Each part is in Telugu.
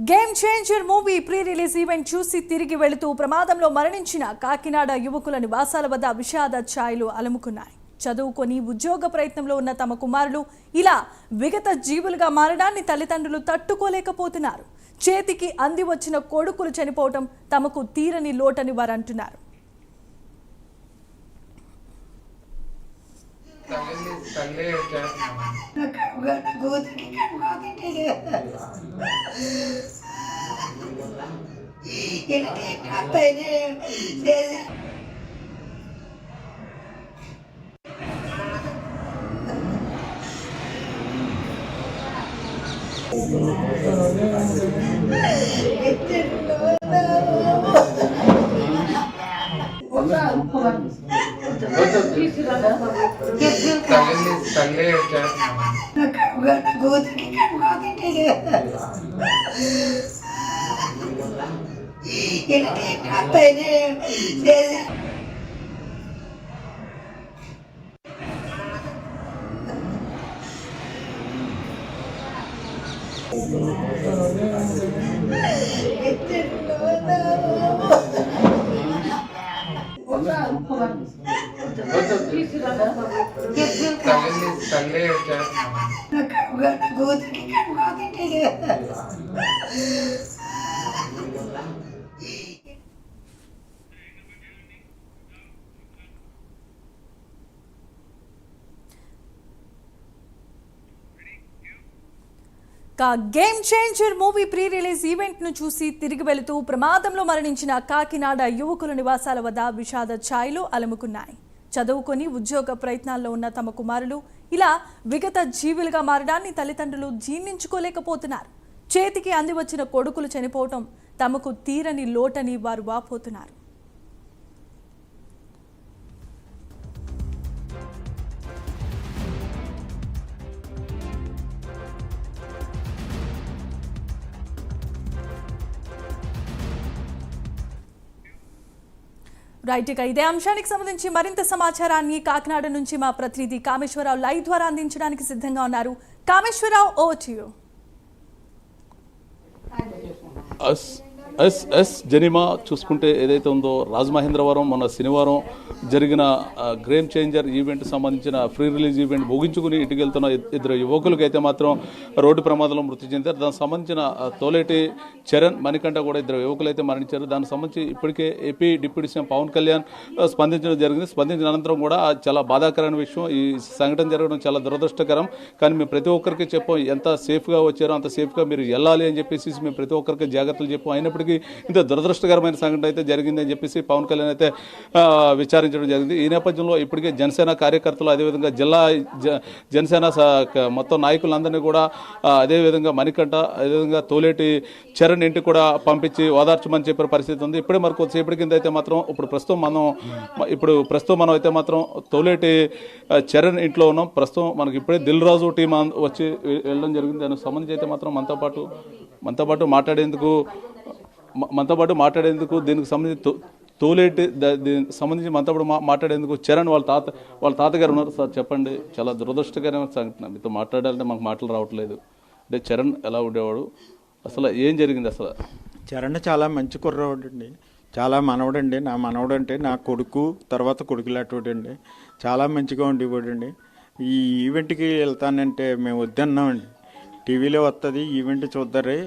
Game changer movie pre release event చూసి తిరిగి వెళుతూ ప్రమాదంలో మరణించిన కాకినాడ యువకుల నివాసాల వద్ద విషాద ఛాయలు అలుముకున్నాయి. చదువుకొని ఉద్యోగ ప్రయత్నంలో ఉన్న తమ కుమారులు ఇలా విగత జీవులుగా మారడాన్ని తల్లిదండ్రులు తట్టుకోలేకపోతున్నారు. చేతికి అంది వచ్చిన కొడుకులు చనిపోవటం తమకు తీరని లోటని వారు అంటున్నారు. Game changer movie pre release event ను చూసి తిరిగి వెళుతూ ప్రమాదంలో మరణించిన కాకినాడ యువకుల నివాసాల వద్ద విషాద ఛాయలు అలుముకున్నాయి. చదువుకొని ఉద్యోగ ప్రయత్నాల్లో ఉన్న తమ కుమారులు ఇలా విగత జీవులుగా మారడాన్ని తల్లిదండ్రులు జీర్ణించుకోలేకపోతున్నారు. చేతికి అంది వచ్చిన కొడుకులు చనిపోవటం తమకు తీరని లోటని వారు వాపోతున్నారు. రైట్, ఇక ఇదే అంశానికి సంబంధించి మరింత సమాచారాన్ని కాకినాడ నుంచి మా ప్రతినిధి కామేశ్వరరావు లైవ్ ద్వారా అందించడానికి సిద్ధంగా ఉన్నారు. Kameswararao, over to you. జనిమా చూసుకుంటే ఏదైతే ఉందో రాజమహేంద్రవరం మొన్న శనివారం జరిగిన గేమ్ చేంజర్ ఈవెంట్ సంబంధించిన ఫ్రీ రిలీజ్ ఈవెంట్ ముగించుకుని ఇంటికి వెళ్తున్న ఇద్దరు యువకులకి అయితే మాత్రం రోడ్డు ప్రమాదంలో మృతి చెందారు. దానికి సంబంధించిన తోలేటి చరణ్, మణికంఠ కూడా ఇద్దరు యువకులు అయితే మరణించారు. దానికి సంబంధించి ఇప్పటికే AP deputy CM Pawan Kalyan స్పందించడం జరిగింది. స్పందించిన అనంతరం కూడా చాలా బాధాకరమైన విషయం, ఈ సంఘటన జరగడం చాలా దురదృష్టకరం. కానీ మేము ప్రతి ఒక్కరికి చెప్పాం, ఎంత సేఫ్గా వచ్చారో అంత సేఫ్గా మీరు వెళ్ళాలి అని చెప్పేసి మేము ప్రతి ఒక్కరికి జాగ్రత్తలు చెప్పాం. అయినప్పటికీ ఇంత దురదృష్టకరమైన సంఘటన అయితే జరిగిందని చెప్పేసి పవన్ కళ్యాణ్ అయితే విచారించడం జరిగింది. ఈ నేపథ్యంలో ఇప్పటికే జనసేన కార్యకర్తలు, అదేవిధంగా జిల్లా జనసేన మొత్తం నాయకులందరినీ కూడా అదేవిధంగా మణికంఠ, అదేవిధంగా తోలేటి చరణ్ ఇంటికి కూడా పంపించి ఓదార్చమని చెప్పిన పరిస్థితి ఉంది. ఇప్పుడే మరి కొద్దిసేపటి కింద అయితే మాత్రం ఇప్పుడు ప్రస్తుతం మనం అయితే మాత్రం తోలేటి చరణ్ ఇంట్లో ఉన్నాం. ప్రస్తుతం మనకి ఇప్పుడే దిల్ రాజు టీం వచ్చి వెళ్ళడం జరిగింది. దానికి సంబంధించి అయితే మాత్రం మనతో పాటు మాట్లాడేందుకు దీనికి సంబంధించి తోలేటి దీనికి సంబంధించి మనతో మాట్లాడేందుకు చరణ్ వాళ్ళ తాతగారు ఉన్నారు. సార్ చెప్పండి, చాలా దురదృష్టకరమైన సంఘటన, మీతో మాట్లాడాలంటే మాకు మాటలు రావట్లేదు. అంటే చరణ్ ఎలా ఉండేవాడు, అసలు ఏం జరిగింది? అసలు చరణ్ చాలా మంచి కుర్రవాడు అండి, చాలా మనవడండి. నా మనవడు అంటే నా కొడుకు తర్వాత కొడుకులాంటి చాలా మంచిగా ఉండేవాడండి. ఈ ఈవెంట్కి వెళ్తానంటే మేము వద్దన్నామండి. టీవీలో వస్తుంది ఈవెంట్ చూద్దరే,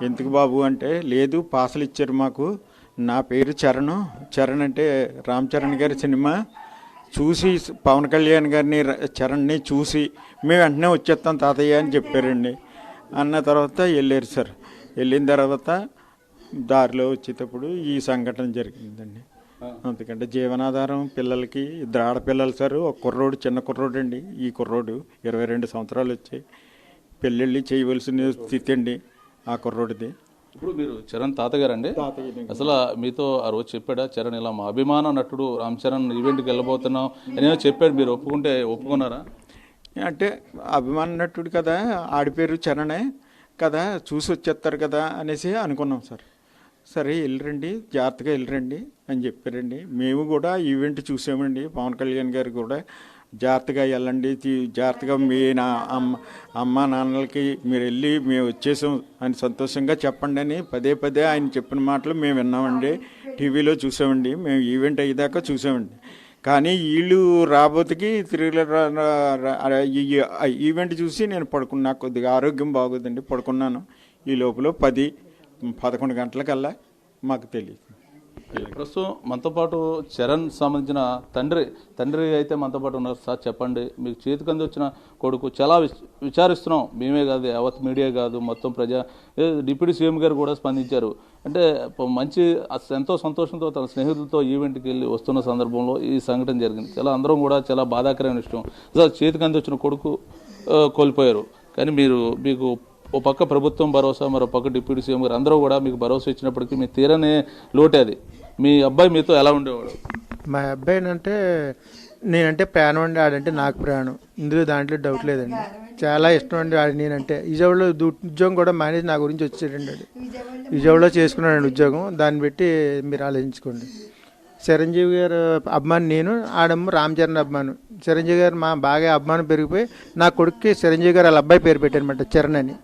ఎందుకు బాబు అంటే లేదు పాసలు ఇచ్చారు మాకు. నా పేరు చరణ్ అంటే రామ్ చరణ్ గారి సినిమా చూసి పవన్ కళ్యాణ్ గారిని చరణ్ని చూసి మేము వెంటనే వచ్చేస్తాం తాతయ్య అని చెప్పారండి. అన్న తర్వాత వెళ్ళారు సార్. వెళ్ళిన తర్వాత దారిలో వచ్చేటప్పుడు ఈ సంఘటన జరిగిందండి. అందుకంటే జీవనాధారం పిల్లలకి ఇద్దరు ఆడపిల్లలు సార్, ఒక కుర్రోడు చిన్న కుర్రోడు అండి. ఈ కుర్రోడు 22 సంవత్సరాలు వచ్చాయి, పెళ్ళిళ్ళు చేయవలసిన స్థితి అండి ఆ కుర్రోడిది. ఇప్పుడు మీరు చరణ్ తాతగారు అండి, అసలు మీతో ఆ రోజు చెప్పాడా చరణ్ ఇలా మా అభిమాన నటుడు రామ్ చరణ్ ఈవెంట్కి వెళ్ళబోతున్నాం అని చెప్పాడు, మీరు ఒప్పుకున్నారా? అంటే అభిమాన నటుడు కదా, ఆడిపేరు చరణే కదా, చూసి వచ్చేస్తారు కదా అనేసి అనుకున్నాం సార్. సరే వెళ్ళరండి, జాగ్రత్తగా వెళ్ళరండి అని చెప్పారండి. మేము కూడా ఈవెంట్ చూసామండి. పవన్ కళ్యాణ్ గారు కూడా జాగ్రత్తగా వెళ్ళండి, జాగ్రత్తగా మీ అమ్మ నాన్నలకి మీరు వెళ్ళి మేము వచ్చేసాం అని సంతోషంగా చెప్పండి అని పదే పదే ఆయన చెప్పిన మాటలు మేము విన్నామండి. టీవీలో చూసామండి, మేము ఈవెంట్ అయ్యేదాకా చూసామండి. కానీ వీళ్ళు రాబోతుకి తిరిగి ఈవెంట్ చూసి నేను పడుకున్నా. కొద్దిగా ఆరోగ్యం బాగోదండి, పడుకున్నాను. ఈ లోపల 10-11 గంటలకల్లా మాకు తెలియదు. ప్రస్తుతం మనతో పాటు చరణ్ సంబంధించిన తండ్రి అయితే మనతో పాటు ఉన్నారు. సార్ చెప్పండి, మీకు చేతికి అంది వచ్చిన కొడుకు చాలా విచారిస్తున్నాం, మేమే కాదు, యావత్ మీడియా కాదు, మొత్తం డిప్యూటీ సీఎం గారు కూడా స్పందించారు. అంటే మంచి ఎంతో సంతోషంతో తన స్నేహితులతో ఈవెంట్కి వెళ్ళి వస్తున్న సందర్భంలో ఈ సంఘటన జరిగింది. అందరం కూడా చాలా బాధాకరమైన విషయం. సార్ చేతికి అంది వచ్చిన కొడుకు కోల్పోయారు. కానీ మీకు ఓ పక్క ప్రభుత్వం భరోసా, మరో పక్క డిప్యూటీ సీఎం గారు అందరూ కూడా మీకు భరోసా ఇచ్చినప్పటికీ మీ తీరనే లోటే అది. మీ అబ్బాయి మీతో ఎలా ఉండేవాడు? మా అబ్బాయి అంటే నేనంటే ప్రాణం అండి, ఆడంటే నాకు ప్రాణం, ఇందులో దాంట్లో డౌట్ లేదండి. చాలా ఇష్టం అండి ఆడు. నేనంటే విజయవాడలో ఉద్యోగం కూడా మానేసి నా గురించి వచ్చాడండి. ఆడు విజయవాడలో చేసుకున్నాడండి ఉద్యోగం. దాన్ని బట్టి మీరు ఆలోచించుకోండి. చిరంజీవి గారు అభిమాని నేను, ఆడమ్మ రామ్ చరణ్ అభిమానం. చిరంజీవి గారు మా బాగా అభిమానం పెరిగిపోయి నా కొడుక్కి చిరంజీవి గారు వాళ్ళ అబ్బాయి పేరు పెట్టారనమాట, చరణ్ అని.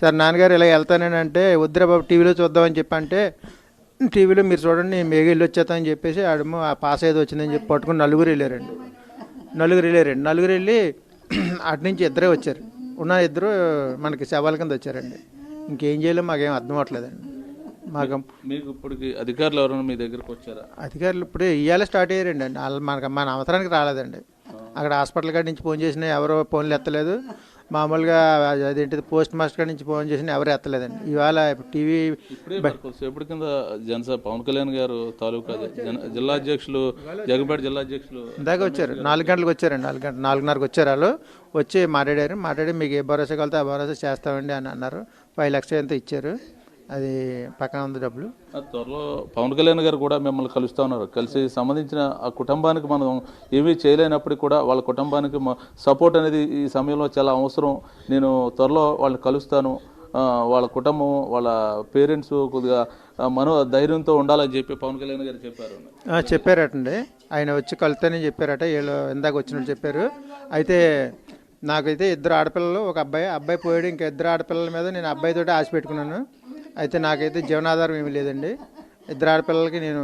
సార్ నాన్నగారు ఇలా వెళ్తానని అంటే వద్దురా బాబు టీవీలో చూద్దామని చెప్పంటే, టీవీలో మీరు చూడండి మేఘ వెళ్ళి వచ్చేస్తామని చెప్పేసి ఆడమ్మ ఆ పాస్ ఏదో వచ్చిందని చెప్పి పట్టుకుని నలుగురు వెళ్ళారండి. నలుగురు వెళ్ళి అటు నుంచి ఇద్దరే వచ్చారు. ఉన్న ఇద్దరు మనకి శవాల కింద వచ్చారండి. ఇంకేం చేయలేము, మాకేం అర్థం అవ్వట్లేదండి. మీకు ఇప్పటికి అధికారులు ఎవరైనా మీ దగ్గరకు వచ్చారా? అధికారులు ఇప్పుడు ఇవాళ స్టార్ట్ అయ్యారండి. వాళ్ళు మన అవసరానికి రాలేదండి. అక్కడ హాస్పిటల్ కాడి నుంచి ఫోన్ చేసినా ఎవరో ఫోన్లు ఎత్తలేదు. మామూలుగా అదేంటిది పోస్ట్ మాస్టర్ కాడి నుంచి ఫోన్ చేసినా ఎవరు ఎత్తలేదండి. ఇవాళ టీవీ ఎప్పటి కింద జనసేన పవన్ కళ్యాణ్ గారు తాలూకా జిల్లా అధ్యక్షులు, జగపేట జిల్లా అధ్యక్షులు ఇందాక వచ్చారు. 4 గంటలకు వచ్చారండి. 4:30కి వచ్చారు. వాళ్ళు వచ్చి మాట్లాడి మీకు ఏ భరోసా కలితే ఆ భరోసా చేస్తామండి అని అన్నారు. 5 లక్షలు ఎంతో ఇచ్చారు. అది పక్కన ఉంది డబ్బులు. త్వరలో పవన్ కళ్యాణ్ గారు కూడా మిమ్మల్ని కలుస్తూ ఉన్నారు. కలిసి సంబంధించిన ఆ కుటుంబానికి మనం ఏమీ చేయలేనప్పటికీ కూడా వాళ్ళ కుటుంబానికి సపోర్ట్ అనేది ఈ సమయంలో చాలా అవసరం. నేను త్వరలో వాళ్ళని కలుస్తాను, వాళ్ళ కుటుంబం, వాళ్ళ పేరెంట్స్ కొద్దిగా ధైర్యంతో ఉండాలని చెప్పి పవన్ కళ్యాణ్ గారు చెప్పారటండి. ఆయన వచ్చి కలుతానని చెప్పారట. వీళ్ళు ఇందాక వచ్చినట్టు చెప్పారు. అయితే నాకైతే 2 ఆడపిల్లలు, ఒక అబ్బాయి పోయాడు. ఇంకా 2 ఆడపిల్లల మీద నేను అబ్బాయితోటి ఆశ పెట్టుకున్నాను. అయితే నాకైతే జీవనాధారం ఏమీ లేదండి. 2 ఆడపిల్లలకి నేను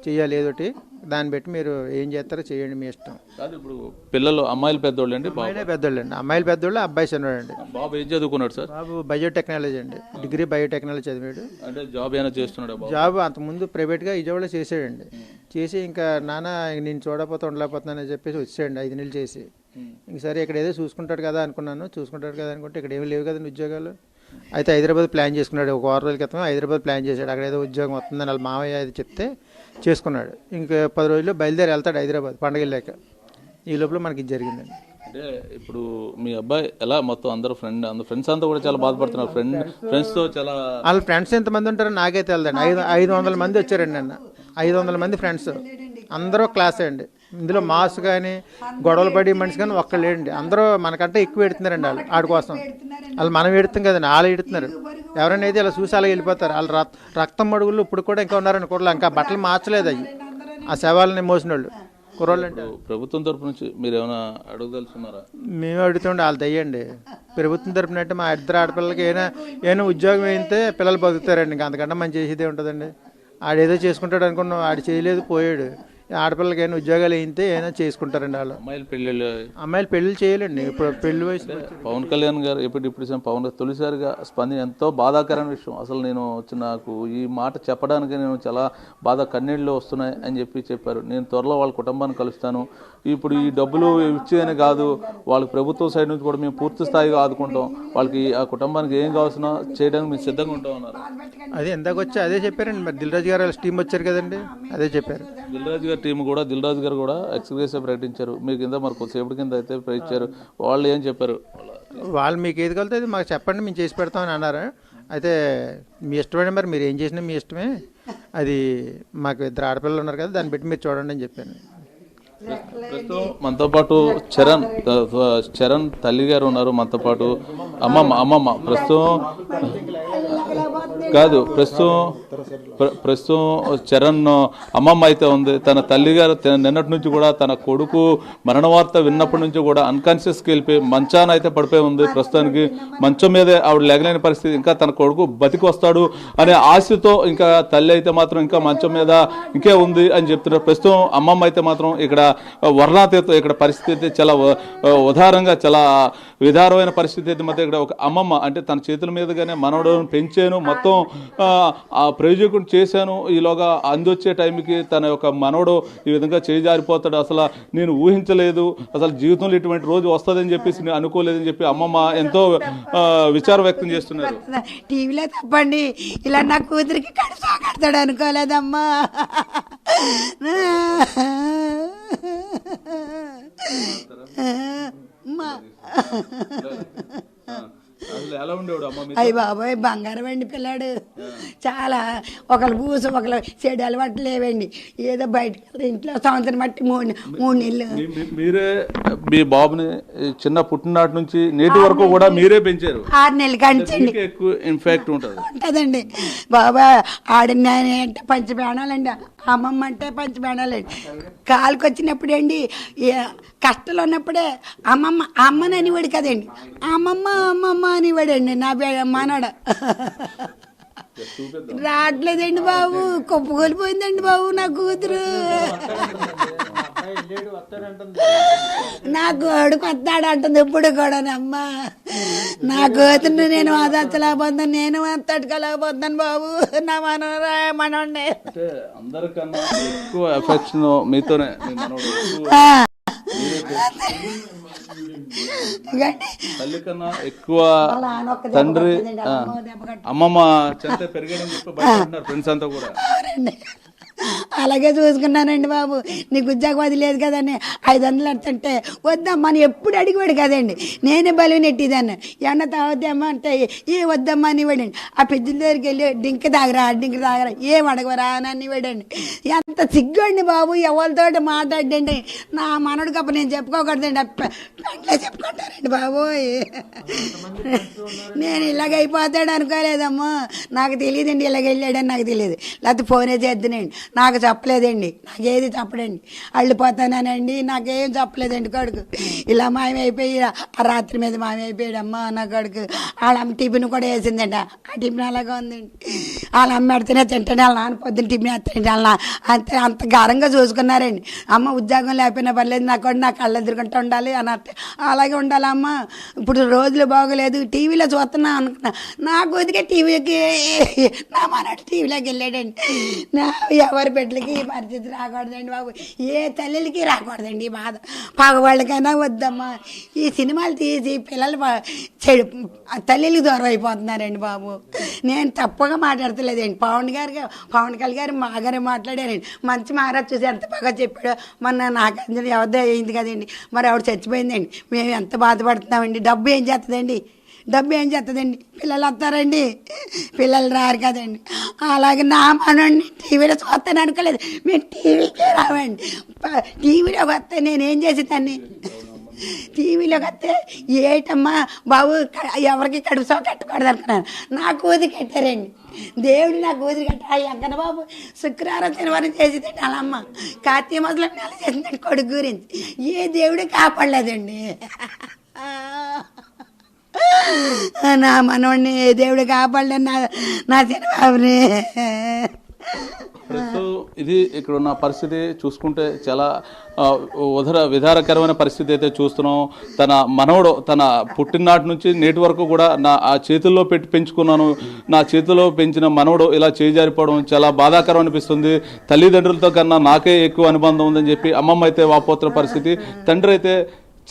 చెయ్యాలి ఏదోటి. దాన్ని బట్టి మీరు ఏం చేస్తారో చేయండి, మీ ఇష్టం. ఇప్పుడు పిల్లలు అమ్మాయిలు పెద్దోళ్ళు అండి? పెద్దోళ్ళు అండి. అమ్మాయిలు పెద్దోళ్ళు, అబ్బాయి చిన్నవాడండి. బాబు ఏం చదువుకున్నాడు సార్? బాబు బయోటెక్నాలజీ అండి, డిగ్రీ బయోటెక్నాలజీ చదివాడు. అంటే జాబ్ ఏమైనా చేస్తున్నాడు? జాబ్ అంతకుముందు ప్రైవేట్గా విజయవాడలో చేసాడండి. చేసి ఇంకా నాన్న నేను చూడకపోతే ఉండలేకపోతున్నానని చెప్పేసి వచ్చాడండి 5 నెలలు చేసి. ఇంక సరే ఇక్కడ ఏదో చూసుకుంటాడు కదా అనుకున్నాను. అనుకుంటే ఇక్కడ ఏమీ లేవు కదండి ఉద్యోగాలు. అయితే హైదరాబాద్ ప్లాన్ చేసుకున్నాడు. ఒక 6 రోజుల క్రితం హైదరాబాద్ ప్లాన్ చేశాడు. అక్కడ ఏదో ఉద్యోగం వస్తుందని వాళ్ళ మామయ్య అది చెప్తే చేసుకున్నాడు. ఇంకా 10 రోజుల్లో బయలుదేరి వెళ్తాడు హైదరాబాద్ పండగ వెళ్ళాక. ఈ లోపల మనకి ఇది జరిగిందండి. అంటే ఇప్పుడు మీ అబ్బాయి ఎలా మొత్తం అందరూ ఫ్రెండ్స్ అంతా కూడా చాలా బాధపడుతున్నారు. ఫ్రెండ్స్తో చాలా వాళ్ళ ఫ్రెండ్స్ ఎంతమంది ఉంటారో నాకైతే వెళ్దండి. 500 మంది వచ్చారండి అన్న. 500 మంది ఫ్రెండ్స్ అందరూ క్లాసే అండి. ఇందులో మాస్ కానీ గొడవలు పడి మనిషి కానీ ఒక్కళ్ళు లేండి. అందరూ మనకంటే ఎక్కువ ఎడుతున్నారండి. ఆడి కోసం వాళ్ళు మనం ఎడుతాం కదండి, వాళ్ళు ఎడుతున్నారు. ఎవరైనా అయితే ఇలా చూసి అలా వెళ్ళిపోతారు. వాళ్ళు రక్తం మడుగులు ఇప్పుడు కూడా ఇంకా ఉన్నారండి. కుర్రలు ఇంకా బట్టలు మార్చలేదు అవి, ఆ శవాలని మోసిన వాళ్ళు కుర్రోళ్ళు. అంటే ప్రభుత్వం తరపు నుంచి మీరు ఏమైనా అడగదలుచున్నారా? మేము అడుగుతుండే వాళ్ళు దయ్యండి. ప్రభుత్వం తరపున అంటే మా 2 ఆడపిల్లలకి ఏమైనా ఉద్యోగం అయితే పిల్లలు బతుకుతారండి. ఇంకా అంతకన్నా మంచి చేసేదే ఉంటుందండి. ఆడేదో చేసుకుంటాడు అనుకున్నాం, ఆడు చేయలేదు, పోయాడు. ఆడపిల్లలకి ఏమైనా ఉద్యోగాలు అయితే ఏమైనా చేసుకుంటారండి వాళ్ళు. అమ్మాయిలు పెళ్ళిళ్ళు చేయాలండి. ఇప్పుడు పెళ్లి వయసు. పవన్ కళ్యాణ్ గారు ఇప్పుడు పవన్ తొలిసారిగా ఎంతో బాధాకరమైన విషయం. అసలు నేను నాకు ఈ మాట చెప్పడానికి నేను చాలా కన్నీళ్ళు వస్తున్నాయి అని చెప్పారు. నేను త్వరలో వాళ్ళ కుటుంబాన్ని కలుస్తాను. ఇప్పుడు ఈ డబ్బులు ఇచ్చేదని కాదు, వాళ్ళకి ప్రభుత్వం సైడ్ నుంచి కూడా మేము పూర్తి స్థాయిగా ఆదుకుంటాం. వాళ్ళకి ఆ కుటుంబానికి ఏం కావాల్సిన చేయడానికి మేము సిద్ధంగా ఉంటాం అన్నారు. అదే ఎందాక వచ్చి అదే చెప్పారండి. మరి దిల్ రాజు గారు టీం వచ్చారు కదండి, అదే చెప్పారు. దిల్ రాజు గారి టీం కూడా దిల్ రాజు గారు కూడా ఎక్స్గ్రేసివ్ ప్రకటించారు. మీ కింద మరి కొద్దిసేపటి కింద అయితే ప్రకటించారు. వాళ్ళు ఏం చెప్పారు? వాళ్ళు మీకు ఏది కలితే అది మాకు చెప్పండి, మేము చేసి పెడతామని అన్నారు. అయితే మీ ఇష్టమే, మరి మీరు ఏం చేసినా మీ ఇష్టమే. అది మాకు 2 ఆడపిల్లలు ఉన్నారు కదా, దాన్ని బట్టి మీరు చూడండి అని చెప్పాను. ప్రస్తుతం మనతో పాటు చరణ్ తల్లి గారు ఉన్నారు. మనతో పాటు అమ్మమ్మ ప్రస్తుతం ప్రస్తుతం చరణ్ అమ్మమ్మ అయితే ఉంది. తన తల్లిగారు నిన్నటి నుంచి కూడా తన కొడుకు మరణ వార్త విన్నప్పటి నుంచి కూడా అన్కాన్షియస్కి వెళ్ళిపోయి మంచాన అయితే పడిపోయి ఉంది. ప్రస్తుతానికి మంచం మీదే ఆవిడ లేగలేని పరిస్థితి. ఇంకా తన కొడుకు బతికి వస్తాడు అనే ఆశతో ఇంకా తల్లి అయితే మాత్రం ఇంకా మంచం మీద ఇంకే ఉంది అని చెప్తున్నారు. ప్రస్తుతం అమ్మమ్మ అయితే మాత్రం ఇక్కడ వర్ణాతీతం. ఇక్కడ పరిస్థితి అయితే చాలా ఉదారంగా చాలా విధారమైన పరిస్థితి అయితే మాత్రం ఇక్కడ ఒక అమ్మమ్మ అంటే తన చేతుల మీదుగానే మనవడు పెంచాను, మొత్తం ఆ ప్రయోజకుడు చేశాను, ఈలోగా అందొచ్చే టైంకి తన యొక్క మనవడు ఈ విధంగా చేజారిపోతాడు, అసలు నేను ఊహించలేదు, అసలు జీవితంలో ఇటువంటి రోజు వస్తుందని చెప్పేసి నేను అనుకోలేదని చెప్పి అమ్మమ్మ ఎంతో విచారం వ్యక్తం చేస్తున్నారు. టీవీలో తప్పండి, ఇలా నా కూతురికి కడతాడు అనుకోలేదమ్మా. అయ్యి బాబోయ్ బంగారం అండి పిల్లాడు. చాలా ఒకళ్ళు పూసు ఒకళ్ళు చెడు అలవాటు లేవండి. ఏదో బయటకు ఇంట్లో సంవత్సరం బట్టి మూడు నెలలు మీరే మీ బాబుని చిన్న పుట్టినాటి నుంచి నేటి వరకు కూడా మీరే పెంచారు. 6 నెలలు కంచండి ఎక్కువ ఇన్ఫాక్ట్ ఉంటుందండి బాబా. ఆడిన అంటే పంచబేణాలండి, అమ్మమ్మ అంటే పంచబేణాలండి. కాలుకి వచ్చినప్పుడు అండి కష్టాలు ఉన్నప్పుడే అమ్మమ్మ అమ్మని అనివాడు కదండి, అమ్మమ్మ అమ్మమ్మ అనివాడండి నా మనోడ. రావట్లేదండి బాబు, కుప్పగొలిపోయిందండి బాబు నా కూతురు. నా కొడుకు వస్తాడు అంటుంది ఇప్పుడు కూడానమ్మా. నా కూతురు నేను వదచ్చలేకపోతున్నాను, నేను తట్టుకోలేకపోతున్నాను బాబు. నా మనోడే అందరికన్నా ఎక్కువ ఎఫెక్షన్ మీతోనే. తల్లి కన్నా ఎక్కువ తండ్రి అమ్మమ్మ చెంత పెరిగాడని చెప్పి బయట ఫ్రెండ్స్ అంతా కూడా. అలాగే చూసుకున్నానండి బాబు. నీకు ఉద్యోగం అది లేదు కదండి, 500 అంటే వద్దమ్మా అని ఎప్పుడు అడిగివాడు కదండి. నేనే బలం నెట్టిదాన్ని. ఏమన్నా తాగుతామ్మా అంటే ఏ వద్దమ్మా అని ఇవ్వడండి. ఆ పెద్దల దగ్గరికి వెళ్ళి డింక్ తాగరా ఏం అడగవరా అని అనివాడండి. ఎంత సిగ్గుండి బాబు, ఎవరితోటి మాట్లాడండి. నా మనోడు కప్ప నేను చెప్పుకోకూడదండి, పెంట్లో చెప్పుకుంటారండి బాబు. నేను ఇలాగ అయిపోతాడు అనుకోలేదమ్మా. నాకు తెలియదండి ఇలాగ వెళ్ళాడని నాకు తెలియదు. లేకపోతే ఫోనే చేద్దునండి, నాకు చెప్పలేదండి, నాకేది చెప్పడండి. అళ్ళిపోతానండి, నాకేం చెప్పలేదండి కొడుకు. ఇలా మాయమైపోయి ఆ రాత్రి మీద మాయమైపోయాడమ్మా నా కొడుకు. వాళ్ళ అమ్మ టిఫిన్ కూడా వేసిందండి, ఆ టిఫిన్ అలాగే ఉందండి. వాళ్ళ అమ్మ పెడితేనే తింటానే, వాళ్ళ నాన్న పొద్దున్న టిఫిన్ వేస్తానండి. వాళ్ళ అంత గారంగా చూసుకున్నారండి. అమ్మ ఉద్యోగం లేకపోయినా పర్లేదు, నా కూడా నా కళ్ళు ఎదురుకుంటూ ఉండాలి అన్నట్టు అలాగే ఉండాలమ్మ. ఇప్పుడు రోజులు బాగోలేదు, టీవీలో చూస్తున్నా అనుకున్నా. నా కూతుకే టీవీకి నా మనోడు టీవీలోకి వెళ్ళాడండి. ఎవరి బిడ్డలకి ఈ పరిస్థితి రాకూడదండి బాబు, ఏ తల్లికి రాకూడదండి ఈ బాధ. పగవాళ్ళకైనా వద్దమ్మా. ఈ సినిమాలు తీసి పిల్లలు చెడు తల్లికి దూరం అయిపోతున్నారండి బాబు. నేను తప్పుగా మాట్లాడతలేదండి. పవన్ కళ్యాణ్ గారు మాగారే మాట్లాడారండి. మంచి మహారాజ్ చూసి ఎంత బాగా చెప్పాడు. మొన్న నాగార్జున ఎవరిదో అయింది కదండి, మరి ఆవిడ చచ్చిపోయిందండి. మేము ఎంత బాధపడుతున్నామండి. డబ్బు ఏం చేస్తుందండి, పిల్లలు వస్తారండి, పిల్లలు రారు కదండి. అలాగే నా మనోడిని టీవీలో చూస్తాను అనుకోలేదు. మేము టీవీకే రావండి. టీవీలోకి వస్తే నేనేం చేసేదాన్ని, టీవీలోకి వస్తే ఏటమ్మా బాబు ఎవరికి కడుపుసో కట్టకూడదు అనుకున్నాను. నా కూతురు కట్టారండి, దేవుడు నా కూతురు కట్టారు. ఎంకన్న బాబు శుక్రవారం శనివారం చేసేదండి వాళ్ళ అమ్మ. కార్తీక మాసంలో నెల చేసిందండి కొడుకు గురించి. ఏ దేవుడు కాపాడలేదండి. నా మనోడిని దేవుడు కాపాడలేదు, నా చిన్నబాబుని. ప్రస్తుతం ఇది ఇక్కడ ఉన్న పరిస్థితి చూసుకుంటే చాలా విధారకరమైన పరిస్థితి అయితే చూస్తున్నాం. తన మనవడు తన పుట్టిననాటి నుంచి నేటి వరకు కూడా ఆ చేతుల్లో పెట్టి పెంచుకున్నాను, నా చేతిలో పెంచిన మనవడు ఇలా చేజారిపోవడం చాలా బాధాకరం అనిపిస్తుంది. తల్లిదండ్రులతో కన్నా నాకే ఎక్కువ అనుబంధం ఉందని చెప్పి అమ్మమ్మ అయితే వాపోతున్న పరిస్థితి. తండ్రి అయితే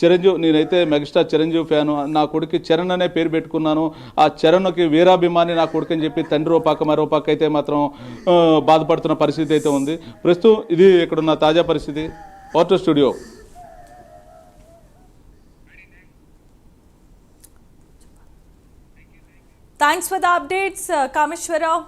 చిరంజీవి, నేనైతే మెగాస్టార్ చిరంజీవి ఫ్యాను, నా కొడుకు చరణ్ అనే పేరు పెట్టుకున్నాను, ఆ చరణ్కి వీరాభిమాని నా కొడుకు అని చెప్పి తండ్రి రూపాక మరోపాక అయితే మాత్రం బాధపడుతున్న పరిస్థితి అయితే ఉంది. ప్రస్తుతం ఇది ఇక్కడున్న తాజా పరిస్థితి. Photo studio. Thanks for the updates Kameswara Rao.